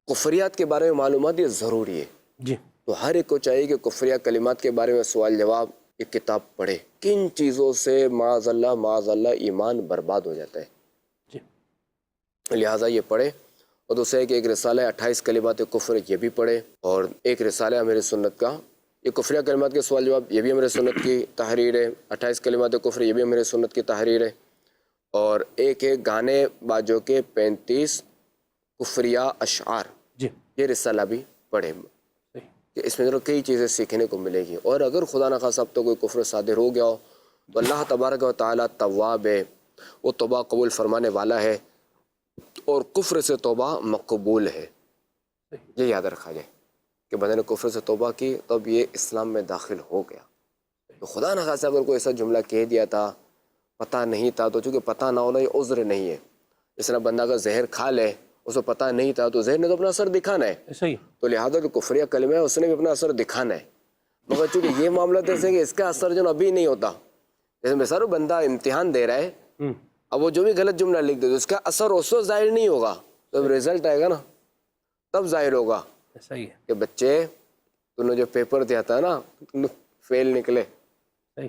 کفریات کے بارے میں معلومات یہ ضروری ہے. جی تو ہر ایک کو چاہیے کہ کفریہ کلمات کے بارے میں سوال جواب ایک کتاب پڑھے. کن چیزوں سے معاذ اللہ ایمان برباد ہو جاتا ہے. لہٰذا یہ پڑھے. اور دوسرے کہ ایک رسالہ ہے 28 کلمات کفر، یہ بھی پڑھے. اور ایک رسالہ ہے امیر سنت کا، یہ کفریہ کلمات کے سوال جواب، یہ بھی امیر سنت کی تحریر ہے. 28 کلمات کفر، یہ بھی امیر سنت کی تحریر ہے. اور ایک ہے گانے باجوں کے 35 کفریہ اشعار، جی یہ رسالہ بھی پڑھے. کہ اس میں کئی چیزیں سیکھنے کو ملے گی. اور اگر خدا نخواستہ اب تو کوئی کفر صادر ہو گیا ہو تو اللہ تبارک و تعالیٰ تواب ہے، وہ توبہ قبول فرمانے والا ہے، اور کفر سے توبہ مقبول ہے. یہ یاد رکھا جائے کہ بندے نے کفر سے توبہ کی تو اب یہ اسلام میں داخل ہو گیا. تو خدا نخواستہ اگر کوئی ایسا جملہ کہہ دیا تھا، پتہ نہیں تھا، تو چونکہ پتہ نہ ہونا یہ عذر نہیں ہے. اس طرح بندہ اگر زہر کھا لے، اسے پتہ نہیں تھا، تو زہر نے تو اپنا اثر دکھانا ہے. صحیح. تو لہٰذا جو کفریہ کلمہ ہے اس نے بھی اپنا اثر دکھانا ہے. مگر چونکہ یہ معاملہ ایسے کہ اس کا اثر جو ابھی نہیں ہوتا، جیسے مثلا بندہ امتحان دے رہا ہے، اب وہ جو بھی غلط جملہ لکھ دے تو اس کا اثر اس وقت ظاہر نہیں ہوگا، جب رزلٹ آئے گا نا تب ظاہر ہوگا. صحیح ہے. کہ بچے تم نے جو پیپر دیا تھا نا، تم فیل نکلے، صحیح.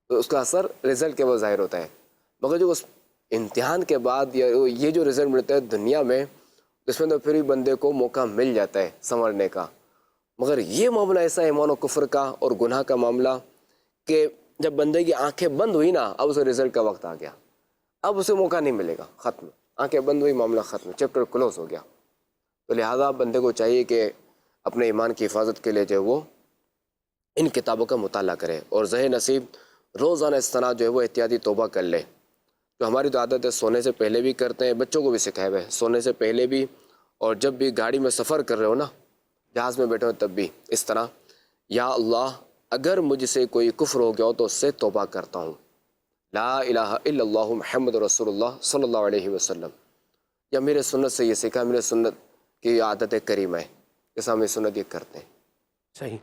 تو اس کا اثر رزلٹ کے بعد ظاہر ہوتا ہے. مگر جو اس امتحان کے بعد یا یہ جو رزلٹ ملتا ہے دنیا میں، اس میں تو پھر بھی بندے کو موقع مل جاتا ہے سنورنے کا. مگر یہ معاملہ ایسا ہے ایمان و کفر کا اور گناہ کا معاملہ کہ جب بندے کی آنکھیں بند ہوئی نا، اب اسے رزلٹ کا وقت آ گیا، اب اسے موقع نہیں ملے گا، ختم. آنکھیں بند ہوئی، معاملہ ختم، چیپٹر کلوز ہو گیا. تو لہٰذا بندے کو چاہیے کہ اپنے ایمان کی حفاظت کے لیے جو ہے وہ ان کتابوں کا مطالعہ کرے. اور ذہن نصیب روزانہ اس طرح جو ہے وہ احتیاطی توبہ کر لے. تو ہماری تو عادت ہے سونے سے پہلے بھی کرتے ہیں، بچوں کو بھی سکھائے ہوئے، سونے سے پہلے بھی، اور جب بھی گاڑی میں سفر کر رہے ہو نا، جہاز میں بیٹھے ہو تب بھی اس طرح، یا اللہ اگر مجھ سے کوئی کفر ہو گیا ہو تو اس سے توبہ کرتا ہوں، لا الہ الا اللہ محمد رسول اللہ صلی اللہ علیہ وسلم. یا میرے سنت سے یہ سیکھا، میرے سنت کی عادت کریمہ ہے، جیسا ہمیں سنت یہ کرتے ہیں. صحیح.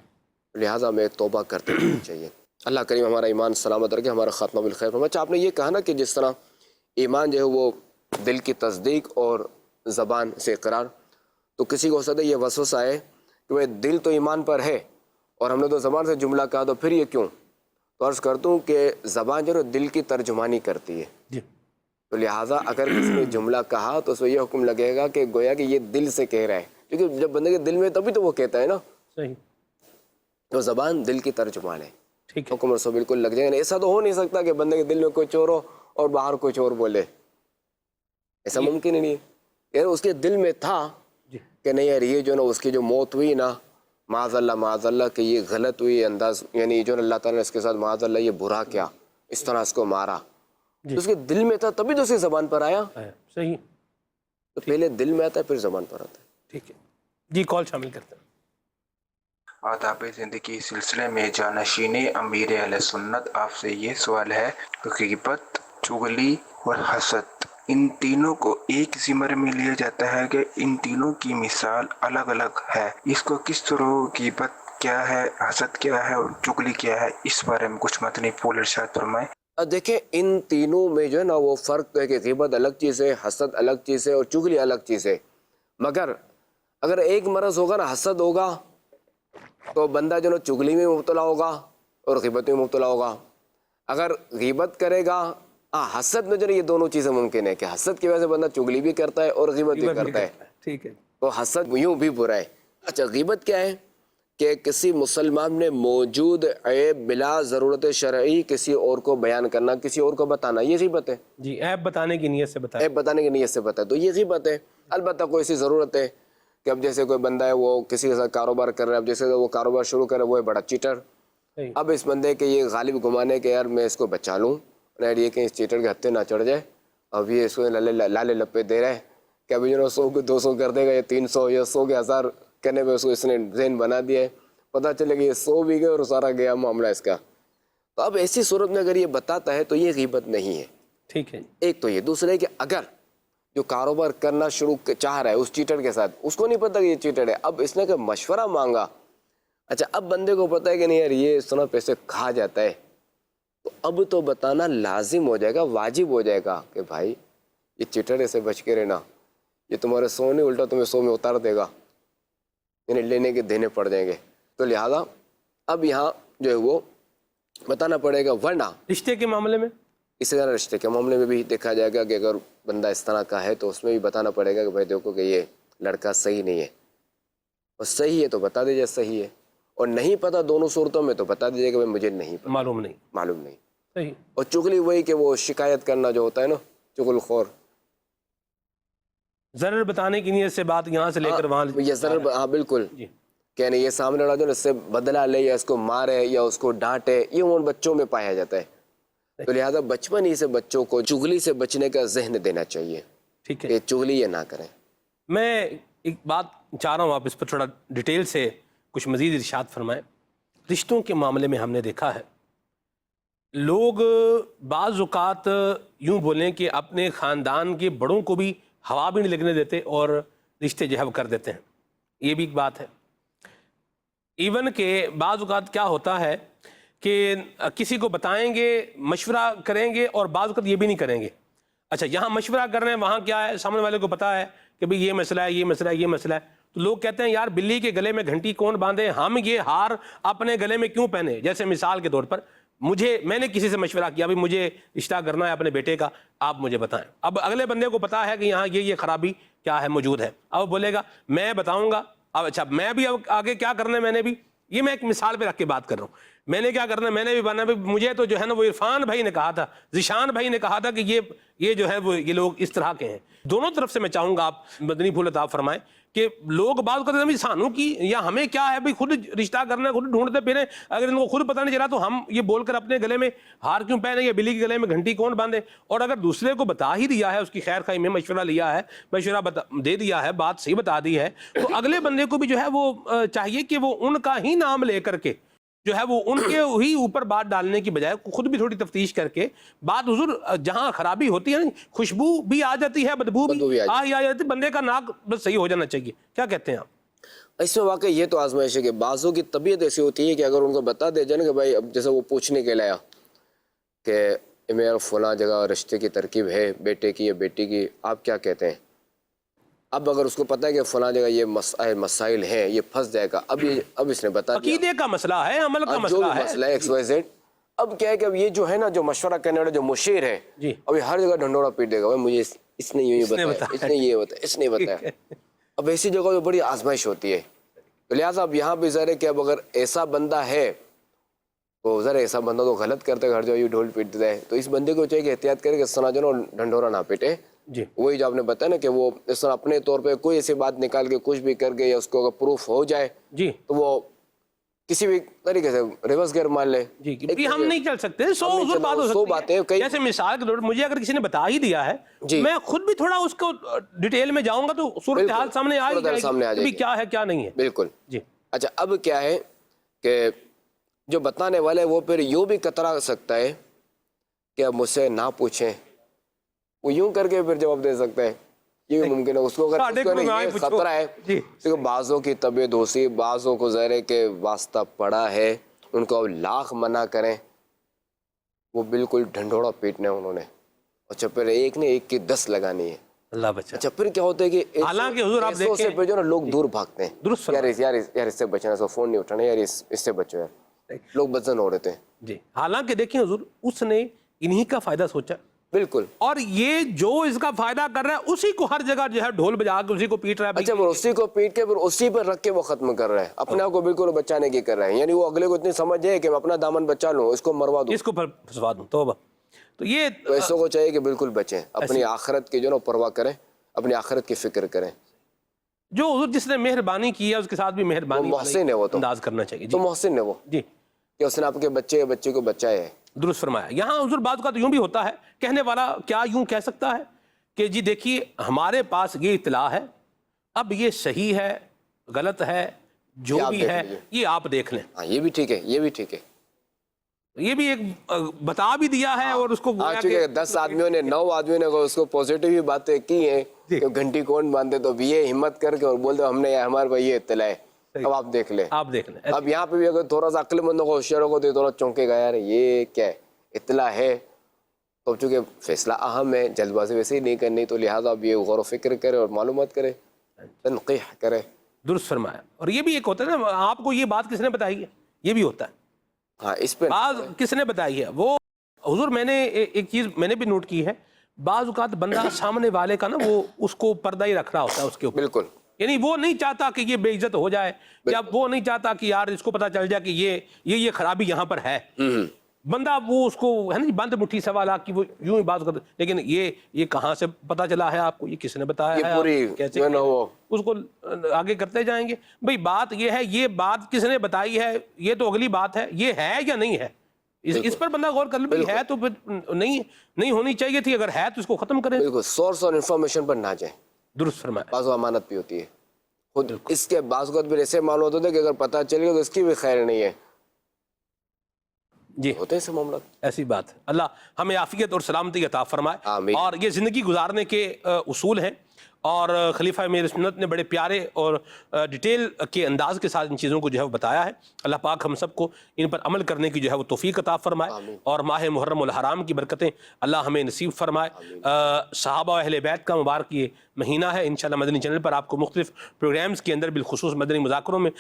لہٰذا ہمیں توبہ کرتے رہنا چاہیے. اللہ کریم ہمارا ایمان سلامت رکھے، ہمارا خاتمہ بالخیر فرمائے. آپ نے یہ کہا نا کہ جس طرح ایمان جو ہے وہ دل کی تصدیق اور زبان سے اقرار، تو کسی کو ہو سکتا ہے یہ وسوسہ آئے کہ وہ دل تو ایمان پر ہے اور ہم نے تو زبان سے جملہ کہا، تو پھر یہ کیوں؟ تو عرض کرتا ہوں کہ زبان جو ہے دل کی ترجمانی کرتی ہے. جی. تو لہٰذا اگر کسی نے جملہ کہا تو اس میں یہ حکم لگے گا کہ گویا کہ یہ دل سے کہہ رہا ہے، کیونکہ جب بندے کے دل میں تبھی تو وہ کہتا ہے نا. صحیح. تو زبان دل کی ترجمان ہے. ٹھیک ہے. حکم رسول بالکل لگ جائے گا. ایسا تو ہو نہیں سکتا کہ بندے کے دل میں کچھ اور ہو اور باہر کچھ اور بولے، ایسا ممکن ہی نہیں ہے. یار اس کے دل میں تھا کہ نہیں یار یہ جو نا اس کی جو موت ہوئی نا، معاذ اللہ کہ یہ غلط ہوئی انداز، یعنی جو اللہ تعالیٰ نے اس کے ساتھ معاذ اللہ یہ برا کیا، اس طرح اس کو مارا، تو اس کے دل میں تھا تبھی تو اس کی زبان پر آیا. صحیح. تو پہلے دل میں آتا ہے پھر زبان پر آتا ہے. ٹھیک ہے جی، کال شامل کرتے ہیں. آداب زندگی سلسلے میں جانشین امیر اہل سنت، آپ سے یہ سوال ہے کہ غیبت، چغلی اور حسد، ان تینوں کو ایک زمرے میں لیا جاتا ہے کہ ان تینوں کی مثال الگ الگ ہے، اس کو کس طرح غیبت کیا ہے، حسد کیا ہے اور چغلی کیا ہے، اس بارے میں کچھ متنی پھول ارشاد فرمائیں. اب دیکھیں ان تینوں میں جو ہے نا وہ فرق ہے کہ غیبت الگ چیز ہے، حسد الگ چیز ہے اور چغلی الگ چیز ہے. مگر اگر ایک مرض ہوگا نا حسد ہوگا تو بندہ جو نا چغلی میں مبتلا ہوگا اور غیبت میں مبتلا ہوگا. اگر غیبت کرے گا حسد میں جو نا یہ دونوں چیزیں ممکن ہے کہ حسد کی وجہ سے بندہ چغلی بھی کرتا ہے اور غیبت بھی کرتا ہے. ٹھیک ہے. تو حسد یوں بھی برا ہے. اچھا غیبت کیا ہے؟ کہ کسی مسلمان نے موجود عیب بلا ضرورت شرعی کسی اور کو بیان کرنا، کسی اور کو بتانا، یہ غیبت ہے. جی، عیب بتانے کی نیت سے بتایا. عیب بتانے کی نیت سے بتایا تو یہ غیبت ہے. البتہ کوئی ایسی ضرورت ہے کہ اب جیسے کوئی بندہ ہے وہ کسی کے ساتھ کاروبار کر رہا ہے، اب جیسے وہ کاروبار شروع کر رہا ہے وہ ہے بڑا چیٹر. اب اس بندے کے یہ غالب گمانے کہ یار میں اس کو بچا لوں، یہ کہ اس چیٹر کے ہتھے نہ چڑھ جائے. اب یہ اس کو لالے لپے دے رہے ہیں کہ ابھی جو 100 کو 200 کر دے گا، یہ 300 یا 100 کے 1000 کرنے پہ اس کو اس نے ذہن بنا دیا ہے. پتہ چلے کہ یہ 100 بھی گئے اور سارا گیا معاملہ اس کا. تو اب ایسی صورت میں اگر یہ بتاتا ہے تو یہ غیبت نہیں ہے. ٹھیک ہے. ایک تو یہ، دوسرے کہ اگر جو کاروبار کرنا شروع چاہ رہا ہے اس چیٹر کے ساتھ، اس کو نہیں پتہ کہ یہ چیٹر ہے، اب اس نے کہ مشورہ مانگا. اچھا اب بندے کو پتہ ہے کہ نہیں یار یہ اس طرح پیسے کھا جاتا ہے، تو اب تو بتانا لازم ہو جائے گا، واجب ہو جائے گا کہ بھائی یہ چیٹر سے بچ کے رہنا، یہ تمہارے 100 نہیں الٹا تمہیں 100 میں اتار دے گا، یعنی لینے کے دینے پڑ جائیں گے. تو لہذا اب یہاں جو ہے وہ بتانا پڑے گا. ورنہ رشتے کے معاملے میں اسی طرح رشتے کے معاملے میں بھی دیکھا جائے گا کہ اگر بندہ اس طرح کا ہے تو اس میں بھی بتانا پڑے گا کہ بھائی دیکھو کہ یہ لڑکا صحیح نہیں ہے، اور صحیح ہے تو بتا دیجیے صحیح ہے، اور نہیں پتہ دونوں صورتوں میں تو بتا دیجیے کہ بھائی مجھے نہیں پتہ، معلوم نہیں. معلوم نہیں. صحیح. اور چغلی وہی کہ وہ شکایت کرنا جو ہوتا ہے نا، چغل خور، ضرر بتانے کی نیت سے بات یہاں سے لے کر وہاں. یہ ضرر، ہاں بالکل، جی. کہ نہیں یہ سامنے والا جو اس سے بدلہ لے یا اس کو مارے یا اس کو ڈانٹے، یہ ان بچوں میں پایا جاتا ہے. تو لہٰذا بچپن ہی سے بچوں کو چغلی سے بچنے کا ذہن دینا چاہیے ٹھیک ہے. کہ چغلی یہ نہ کریں. میں ایک بات چاہ رہا ہوں آپ اس پر تھوڑا ڈیٹیل سے کچھ مزید ارشاد فرمائیں. رشتوں کے معاملے میں ہم نے دیکھا ہے لوگ بعض اوقات یوں بولیں کہ اپنے خاندان کے بڑوں کو بھی ہوا بھی نہیں لگنے دیتے اور رشتے جو ہے وہ کر دیتے ہیں. یہ بھی ایک بات ہے. ایون کہ بعض اوقات کیا ہوتا ہے کہ کسی کو بتائیں گے، مشورہ کریں گے اور بعض اوقات یہ بھی نہیں کریں گے. اچھا یہاں مشورہ کر رہے ہیں، وہاں کیا ہے سامنے والے کو پتہ ہے کہ بھئی یہ مسئلہ ہے، یہ مسئلہ ہے، یہ مسئلہ ہے. تو لوگ کہتے ہیں یار بلی کے گلے میں گھنٹی کون باندھے، ہم یہ ہار اپنے گلے میں کیوں پہنے. جیسے مثال کے طور پر میں نے کسی سے مشورہ کیا، بھئی مجھے رشتہ کرنا ہے اپنے بیٹے کا، آپ مجھے بتائیں. اب اگلے بندے کو پتا ہے کہ یہاں یہ خرابی کیا ہے موجود ہے. اب بولے گا میں بتاؤں گا. اب اچھا میں بھی اب آگے کیا کرنا ہے، میں نے بھی، یہ میں ایک مثال پہ رکھ کے بات کر رہا ہوں، میں نے کیا کرنا ہے، میں نے بھی بنا، مجھے تو جو ہے نا وہ عرفان بھائی نے کہا تھا، ذیشان بھائی نے کہا تھا کہ یہ جو ہے وہ یہ لوگ اس طرح کے ہیں. دونوں طرف سے میں چاہوں گا آپ مدنی پھول عطا فرمائیں کہ لوگ بات کرتے ہیں سانوں کی یا ہمیں کیا ہے بھائی خود رشتہ کرنا ہے، خود ڈھونڈتے پھریں، اگر ان کو خود پتہ نہیں چلا تو ہم یہ بول کر اپنے گلے میں ہار کیوں پہنے یا بلی کے گلے میں گھنٹی کون باندھے. اور اگر دوسرے کو بتا ہی دیا ہے، اس کی خیر خواہی میں مشورہ لیا ہے، مشورہ دے دیا ہے، بات صحیح بتا دی ہے، تو اگلے بندے کو بھی جو ہے وہ چاہیے کہ وہ ان کا ہی نام لے کر کے جو ہے وہ ان کے ہی اوپر بات ڈالنے کی بجائے خود بھی تھوڑی تفتیش کر کے بات، حضور جہاں خرابی ہوتی ہے نا، خوشبو بھی آ جاتی ہے، بدبو بھی آ جاتی، بندے کا ناک بس صحیح ہو جانا چاہیے. کیا کہتے ہیں آپ؟ اس میں واقعی یہ تو آزمائش ہے کہ بعضوں کی طبیعت ایسی ہوتی ہے کہ اگر ان کو بتا دے جائے کہ بھائی اب جیسے وہ پوچھنے کے لیا کہ میرا فلاں جگہ رشتے کی ترکیب ہے بیٹے کی یا بیٹی کی، آپ کیا کہتے ہیں. اب اگر اس کو پتہ ہے کہ فلاں جگہ یہ مسائل ہیں، یہ پھنس جائے گا، اب اس نے بتا دیا عقیدے کا مسئلہ ہے، عمل کا جو مسئلہ ہے، مسئلہ ہے XYZ. اب کیا ہے کہ اب یہ جو ہے نا جو مشورہ کرنے والا جو مشیر ہے، جی اب یہ ہر جگہ ڈھنڈورا پیٹ دے گا، بھائی مجھے اس نے یوں بتایا، اس نے یہ بتایا، اس نے بتایا. اب ایسی جگہ جو بڑی آزمائش ہوتی ہے. تو لہٰذا اب یہاں بھی ظاہر ہے کہ اب اگر ایسا بندہ ہے تو ذرا ایسا بندہ تو غلط کرتا ہے، ہر جگہ یہ ڈھول پیٹ دیتا ہے. تو اس بندے کو چاہیے کہ احتیاط کرے کہ اس طرح جو نا ڈھنڈورا نہ پیٹے. جی وہی جو آپ نے بتایا نا کہ وہ اس طرح اپنے طور پہ کوئی ایسی بات نکال کے کچھ بھی کر کے یا اس کو اگر پروف ہو جائے جی تو وہ کسی بھی طریقے سے ریورس گیئر مان لے. جی کہ ہم نہیں چل سکتے، حضور بات ہو سو سکتی باتیں ہے. کئی جیسے مثال کے طور پر مجھے اگر کسی نے بتا ہی دیا ہے، جی میں خود بھی تھوڑا اس کو ڈیٹیل میں جاؤں گا تو صورتحال سامنے آ ہی جائے گی کہ کیا ہے کیا نہیں ہے. بالکل. جی اچھا اب کیا ہے کہ جو بتانے والے وہ پھر یوں بھی کترا سکتا ہے کہ اب مجھ سے نہ پوچھیں، وہ یوں کر کے پھر جواب دے سکتا ہے. یہ بھی ممکن ہے اس کو اگر یہ خطرہ ہے کہ بعضوں کی طبیعت دوسری، بعضوں کو ظاہر ہے کہ واسطہ پڑا ہے، ان کو اب لاکھ منع کریں وہ بالکل ڈھنڈوڑا پیٹنا ہے انہوں نے. اچھا پھر ایک نے ایک کی 10 لگانی ہے. اللہ بچا. اچھا پھر کیا ہوتا ہے کہ حالانکہ حضور آپ ایسوں سے پھر جو نا لوگ دور بھاگتے ہیں، درست یار اس سے بچنا، اس کو فون نہیں اٹھانا، یار اس سے بچو، یار لوگ بدزن ہو رہے تھے. جی حالانکہ دیکھیں حضور اس نے انہی کا فائدہ سوچا، بالکل. اور یہ جو اس کا فائدہ کر رہا ہے اسی کو ہر جگہ جو ہے ڈھول بجا کے اسی کو پیٹ رہا ہے. اچھا پھر اسی کو پیٹ کے پھر اسی پر رکھ کے وہ ختم کر رہا ہے، اپنے آپ کو بالکل بچانے کی کر رہا ہے. یعنی وہ اگلے کو اتنی سمجھ ہے کہ میں اپنا دامن بچا لوں، اس کو مروا دوں، اس کو پھنسوا دوں. توبہ. تو یہ ایسوں کو چاہیے کہ بالکل بچیں، اپنی آخرت کی جو نا پرواہ کریں، اپنی آخرت کی فکر کریں. جو حضور جس نے مہربانی کی ہے اس کے ساتھ بھی مہربانی محسن ہے، وہ تو انداز کرنا چاہیے. تو محسن ہے وہ، جی کہ اس نے آپ کے بچے کو بچایا ہے. درست فرمایا. یہاں حضور بات کا تو یوں بھی ہوتا ہے، کہنے والا کیا یوں کہہ سکتا ہے کہ جی دیکھیے ہمارے پاس یہ اطلاع ہے، اب یہ صحیح ہے غلط ہے جو بھی ہے یہ آپ دیکھ لیں. ہاں یہ بھی ٹھیک ہے، یہ بھی ٹھیک ہے. یہ بھی ایک بتا بھی دیا ہے اور اس کو 10 آدمیوں نے 9 آدمیوں نے اس کو پوزیٹیو ہی باتیں کی ہیں کہ گھنٹی کون باندھے، تو یہ ہمت کر کے اور بول دو ہم نے ہمارے بھائی یہ اطلاع ہے، اب آپ دیکھ لیں. اب یہاں پہ بھی اگر تھوڑا سا عقل مندوں کو ہوشیاروں کو تو تھوڑا چونکے گا، یار یہ کیا ہے، اطلاع ہے. تو چونکہ فیصلہ اہم ہے، جلد بازی ویسے ہی نہیں کرنی، تو لہٰذا اب یہ غور و فکر کرے اور معلومات کرے، تنقیح کرے. درست فرمایا. اور یہ بھی ایک ہوتا ہے نا، آپ کو یہ بات کس نے بتائی ہے، یہ بھی ہوتا ہے. ہاں اس پہ بعض کس نے بتائی ہے، وہ حضور میں نے ایک چیز میں نے بھی نوٹ کی ہے، بعض اوقات بندہ سامنے والے کا نا وہ اس کو پردہ ہی رکھ رہا ہوتا ہے اس کے اوپر، بالکل، یعنی وہ نہیں چاہتا کہ یہ بے عزت ہو جائے، یا وہ نہیں چاہتا کہ یار اس کو پتہ چل جائے کہ یہ خرابی یہاں پر ہے، بندہ وہ اس کو ہے نا بند مٹھی سوالات کی وہ یوں ہی بات کرتا، لیکن یہ کہاں سے پتہ چلا ہے آپ کو، یہ کس نے بتایا ہے، پوری کیسے اس کو آگے کرتے جائیں گے. بھئی بات یہ ہے، یہ بات کس نے بتائی ہے، یہ تو اگلی بات ہے، یہ ہے یا نہیں ہے، اس پر بندہ غور کر لے. بھئی ہے تو پھر نہیں ہونی چاہیے تھی، اگر ہے تو اس کو ختم کریں. بالکل، سورس اور انفارمیشن پر نہ جائیں. درست فرمایا. بعض امانت بھی ہوتی ہے خود اس کے، بعض اوقات بھی ایسے معلومات ہوتے ہیں کہ اگر پتہ چل گیا تو اس کی بھی خیر نہیں ہے. جی ہوتے ہیں ایسے معاملات. ایسی بات ہے. اللہ ہمیں عافیت اور سلامتی عطا فرمائے. آمین. اور یہ زندگی گزارنے کے اصول ہیں، اور خلیفہ امیر سنت نے بڑے پیارے اور ڈیٹیل کے انداز کے ساتھ ان چیزوں کو جو ہے وہ بتایا ہے. اللہ پاک ہم سب کو ان پر عمل کرنے کی جو ہے وہ توفیق عطا فرمائے. آمین. اور ماہ محرم الحرام کی برکتیں اللہ ہمیں نصیب فرمائے. صحابہ و اہل بیت کا مبارک یہ مہینہ ہے. انشاءاللہ مدنی چینل پر آپ کو مختلف پروگرامز کے اندر بالخصوص مدنی مذاکروں میں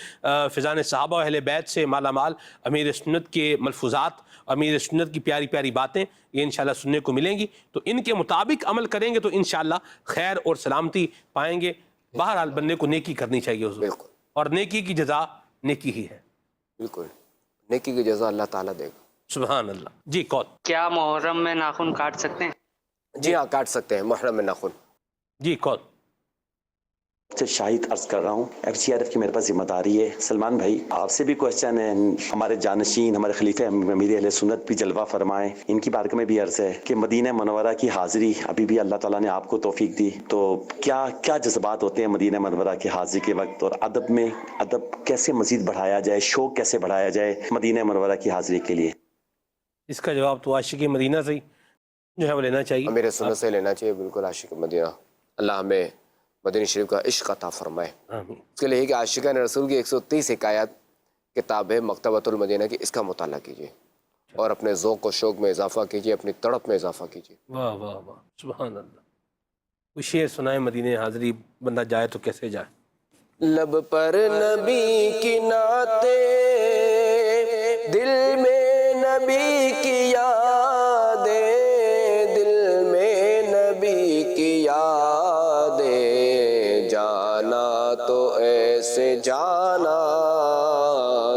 فیضان صحابہ و اہل بیت سے مالا مال امیر سنت کے ملفوظات، امیر سنت کی پیاری پیاری باتیں یہ انشاءاللہ سننے کو ملیں گی. تو ان کے مطابق عمل کریں گے تو انشاءاللہ خیر اور سلامتی پائیں گے. بہرحال بندے کو نیکی کرنی چاہیے حضور، بالکل، اور نیکی کی جزا نیکی ہی ہے. بالکل، نیکی کی جزا اللہ تعالیٰ دے گا. سبحان اللہ. جی کون؟ کیا محرم میں ناخن کاٹ سکتے ہیں؟ جی ہاں، کاٹ سکتے ہیں محرم میں ناخن. جی کون؟ سے شاہد عرض کر رہا ہوں، FCRF کی میرے پاس ذمہ داری ہے. سلمان بھائی آپ سے بھی کوشچن ہے، ہمارے جانشین ہمارے خلیفہ امیر اہل سنت بھی جلوہ فرمائیں، ان کی بارگاہ میں بھی عرض ہے کہ مدینہ منورہ کی حاضری ابھی بھی اللہ تعالیٰ نے آپ کو توفیق دی، تو کیا جذبات ہوتے ہیں مدینہ منورہ کی حاضری کے وقت، اور ادب کیسے مزید بڑھایا جائے، شوق کیسے بڑھایا جائے مدینہ منورہ کی حاضری کے لیے؟ اس کا جواب تو عاشق مدینہ سے ہی جو ہے وہ لینا چاہیے، امیر سنت سے لینا چاہیے. بالکل، عاشق مدینہ. اللہ ہمیں مدینہ شریف کا عشق عطا فرمائے. آمین. اس کے لیے کہ عاشقان رسول کی 130 حکایات کتاب ہے مکتبۃ المدینہ کی، اس کا مطالعہ کیجیے اور اپنے ذوق و شوق میں اضافہ کیجیے، اپنی تڑپ میں اضافہ کیجیے. واہ واہ واہ، سبحان اللہ. کوئی شعر سنائے مدینہ حاضری، بندہ جائے تو کیسے جائے. لب پر نبی کی نعتیں، دل میں نبی کی یادیں، دل میں نبی کی یادیں، جانا تو ایسے جانا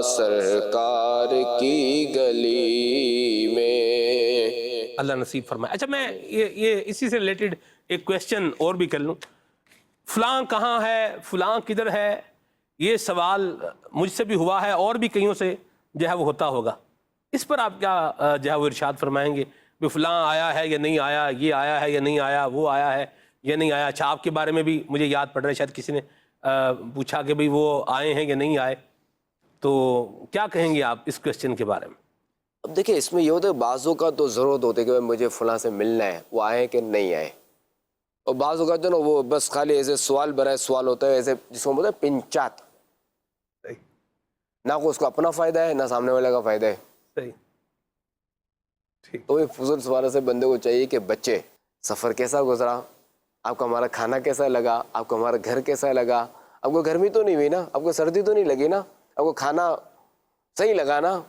سرکار کی گلی میں. اللہ نصیب فرمائے. اچھا میں یہ اسی سے ریلیٹڈ ایک کویسچن اور بھی کر لوں. فلاں کہاں ہے، فلاں کدھر ہے، یہ سوال مجھ سے بھی ہوا ہے اور بھی کئیوں سے جو ہے وہ ہوتا ہوگا. اس پر آپ کیا جو ہے وہ ارشاد فرمائیں گے؟ کہ فلاں آیا ہے یا نہیں آیا، یہ آیا ہے یا نہیں آیا، وہ آیا ہے یا نہیں آیا. اچھا آپ کے بارے میں بھی مجھے یاد پڑ رہا ہے، شاید کسی نے پوچھا کہ بھئی وہ آئے ہیں یا نہیں آئے، تو کیا کہیں گے آپ اس کویسچن کے بارے میں؟ اب دیکھیں اس میں یہ ہوتا ہے بعضوں کا تو ضرورت ہوتی ہے کہ مجھے فلاں سے ملنا ہے، وہ آئے کہ نہیں آئے. اور بعض اوقات جو نا وہ بس خالی ایسے سوال برائے سوال ہوتا ہے، ایسے جس کو بولتے ہیں پنچات. نہ کو اس کو اپنا فائدہ ہے نہ سامنے والے کا فائدہ ہے. صحیح. تو یہ فضول سوالوں سے بندے کو چاہیے کہ بچے سفر کیسا گزرا، آپ کو ہمارا کھانا کیسا لگا، آپ کو ہمارا گھر کیسا لگا، آپ کو گرمی تو نہیں ہوئی نا، آپ کو سردی تو نہیں لگی نا، آپ کو کھانا صحیح لگا نا.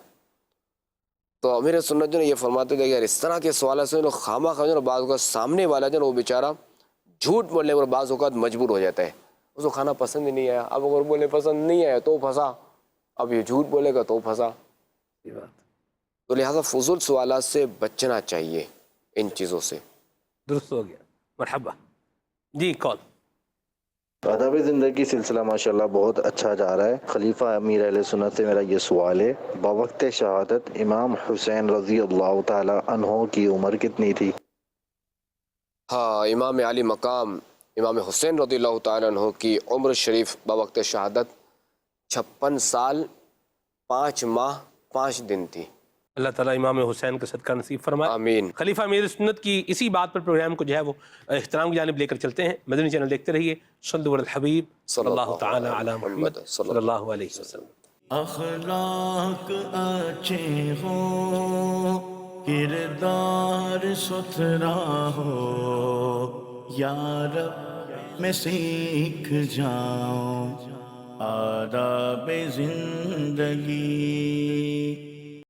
تو امیر سنت جو یہ فرماتے تھے کہ یار اس طرح کے سوالات سے خامہ خواہ جو بعض اوقات سامنے والا جو وہ بیچارہ جھوٹ بولنے پر بعض اوقات مجبور ہو جاتا ہے. اس کو کھانا پسند ہی نہیں آیا، اب اگر بولے پسند نہیں آیا تو پھنسا، اب یہ جھوٹ بولے گا تو پھنسا. تو لہٰذا فضول سوالات سے بچنا چاہیے، ان چیزوں سے. درست ہو گیا. مرحبا. جی کون؟ آداب زندگی سلسلہ ماشاءاللہ بہت اچھا جا رہا ہے. خلیفہ امیر اہل سنت سے میرا یہ سوال ہے، بوقت شہادت امام حسین رضی اللہ تعالی عنہ کی عمر کتنی تھی؟ ہاں، امام علی مقام امام حسین رضی اللہ تعالیٰ عنہ کی عمر شریف بوقت شہادت 56 سال 5 ماہ 5 دن تھی. اللہ تعالیٰ امام حسین کا صدقہ نصیب فرمائے. آمین. خلیفہ امیر سنت کی اسی بات پر پروگرام کو جو ہے وہ احترام کی جانب لے کر چلتے ہیں. مدنی چینل دیکھتے رہیے. صلو علی الحبیب صلی اللہ تعالی علی محمد صلی اللہ علیہ وسلم. اخلاق اچھے ہوں، کردار ستھرا ہو، یا رب میں سیکھ جاؤں آداب زندگی.